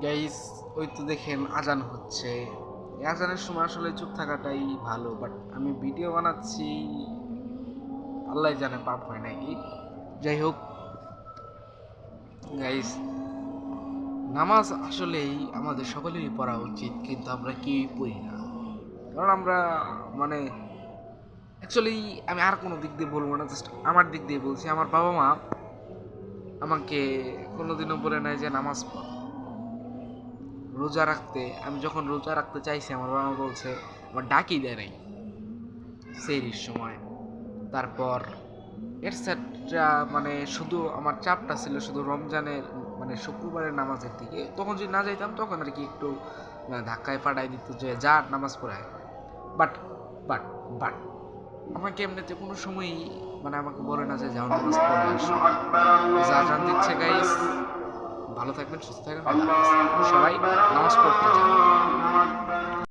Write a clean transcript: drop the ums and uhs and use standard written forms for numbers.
Guys, ওই তো দেখেন আজান হচ্ছে। এই আজানের সময় আসলে চুপ থাকাটাই ভালো, বাট আমি ভিডিও বানাচ্ছি, আল্লাহ জানে পাপ হয় নাকি। যাই হোক গাইস, নামাজ আসলেই আমাদের সকলেরই পড়া উচিত, কিন্তু আমরা কেউই পড়ি না। কারণ আমরা মানে অ্যাকচুয়ালি আমি আর কোনো দিক দিয়ে বলবো না, জাস্ট আমার দিক দিয়ে বলছি। আমার বাবা মা আমাকে কোনোদিনও বলে নাই যে নামাজ পড়, রোজা রাখতে। আমি যখন রোজা রাখতে চাইছি, আমার বাবা মা বলছে, আমার ডাকি দেয় নাই সেহরির সময়। তারপর এটসেট্রা, মানে শুধু আমার চাপটা ছিল শুধু রমজানের মানে শুক্রবারের নামাজের দিকে। তখন যদি না যাইতাম তখন আর কি একটু ধাক্কায় পাঠাই দিত যে যা নামাজ পড়ায়। বাট বাট বাট আমাকে এমনিতে কোনো সময়ই মানে আমাকে বলে না যে যাও নামাজ পড়ে আসো। যা জান দিচ্ছে গাইস, ভালো থাকবেন, সুস্থ থাকবেন, আল্লাহ হাফেজ। সবাই নামাজ পড়তে যান।